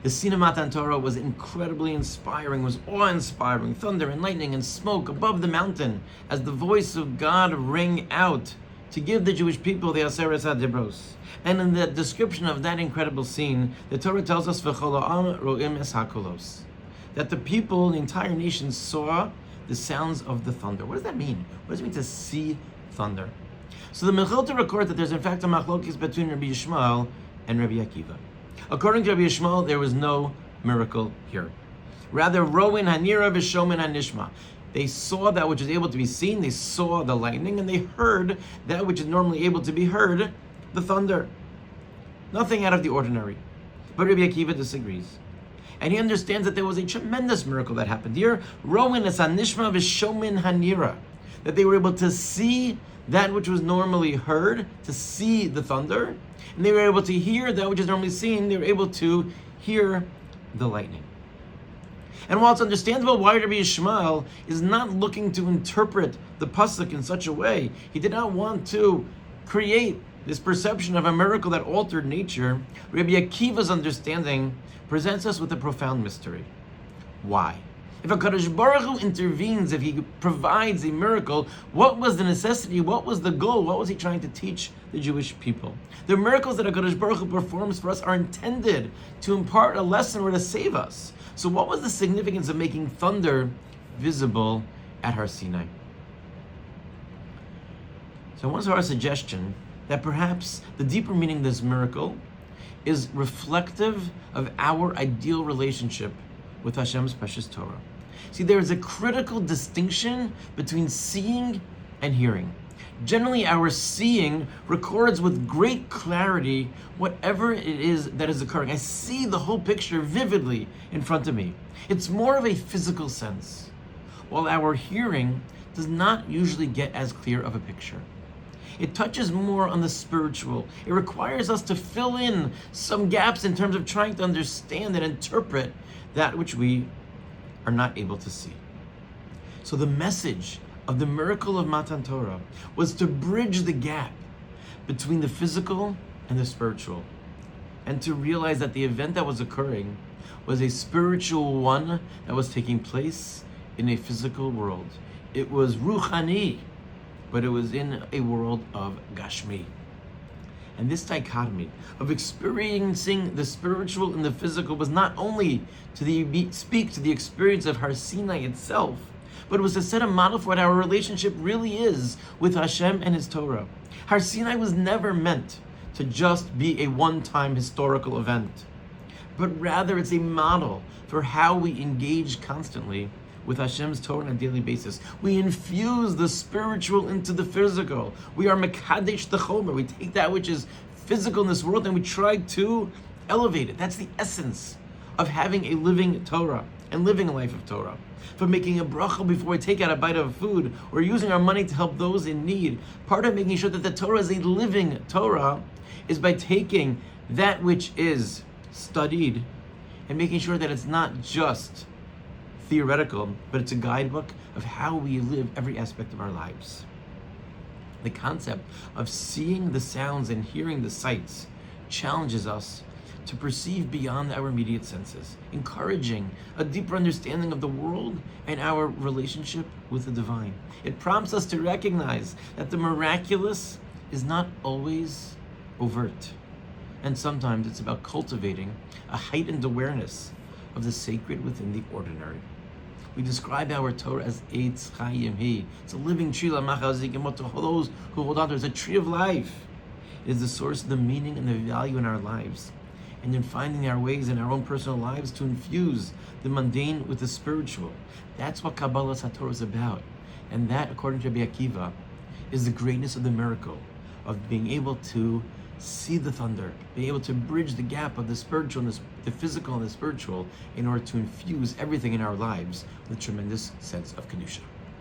The scene of Matan Torah was incredibly inspiring, was awe-inspiring. Thunder and lightning and smoke above the mountain as the voice of God rang out to give the Jewish people the Aseret HaDibros. And in the description of that incredible scene, the Torah tells us, V'chol ha'am ro'im es hakolos, that the people, the entire nation, saw the sounds of the thunder. What does that mean? What does it mean to see thunder? So the Mechilta records that there's in fact a machlokes between Rabbi Yishmael and Rabbi Akiva. According to Rabbi Yishmael, there was no miracle here. Rather, Roin Hanira v'Shomin Hanishma. They saw that which is able to be seen, they saw the lightning, and they heard that which is normally able to be heard, the thunder. Nothing out of the ordinary. But Rabbi Akiva disagrees. And he understands that there was a tremendous miracle that happened here. Roin es Hanishma v'Shomin Hanira. That they were able to see that which was normally heard, to see the thunder, and they were able to hear that which is normally seen, they were able to hear the lightning. And while it's understandable why Rabbi Yishmael is not looking to interpret the pasuk in such a way, he did not want to create this perception of a miracle that altered nature, Rabbi Akiva's understanding presents us with a profound mystery. Why? If HaKadosh Baruch Hu intervenes, if he provides a miracle, what was the necessity, what was the goal, what was he trying to teach the Jewish people? The miracles that HaKadosh Baruch Hu performs for us are intended to impart a lesson or to save us. So what was the significance of making thunder visible at Har Sinai? So I want to start a suggestion that perhaps the deeper meaning of this miracle is reflective of our ideal relationship with Hashem's precious Torah. See, there is a critical distinction between seeing and hearing. Generally, our seeing records with great clarity whatever it is that is occurring. I see the whole picture vividly in front of me. It's more of a physical sense, while our hearing does not usually get as clear of a picture. It touches more on the spiritual. It requires us to fill in some gaps in terms of trying to understand and interpret that which we are not able to see. So the message of the miracle of Matan Torah was to bridge the gap between the physical and the spiritual, and to realize that the event that was occurring was a spiritual one that was taking place in a physical world. It was ruchani, but it was in a world of gashmi. And this dichotomy of experiencing the spiritual and the physical was not only to speak to the experience of Har Sinai itself, but it was to set a model for what our relationship really is with Hashem and His Torah. Har Sinai was never meant to just be a one-time historical event, but rather it's a model for how we engage constantly with Hashem's Torah on a daily basis. We infuse the spiritual into the physical. We are mekadesh the chomer. We take that which is physical in this world and we try to elevate it. That's the essence of having a living Torah and living a life of Torah. From making a bracha before we take out a bite of food, or using our money to help those in need. Part of making sure that the Torah is a living Torah is by taking that which is studied and making sure that it's not just theoretical, but it's a guidebook of how we live every aspect of our lives. The concept of seeing the sounds and hearing the sights challenges us to perceive beyond our immediate senses, encouraging a deeper understanding of the world and our relationship with the divine. It prompts us to recognize that the miraculous is not always overt, and sometimes it's about cultivating a heightened awareness of the sacred within the ordinary. We describe our Torah as Eitz Chayim Hi. It's a living tree, Lamachazik, to those who hold on to it. It's a tree of life. It is the source of the meaning and the value in our lives. And in finding our ways in our own personal lives to infuse the mundane with the spiritual. That's what Kabbalah Torah is about. And that, according to Rabbi Akiva, is the greatness of the miracle of being able to see the thunder, being able to bridge the gap of the spiritual and the physical and the spiritual in order to infuse everything in our lives with a tremendous sense of Kedusha.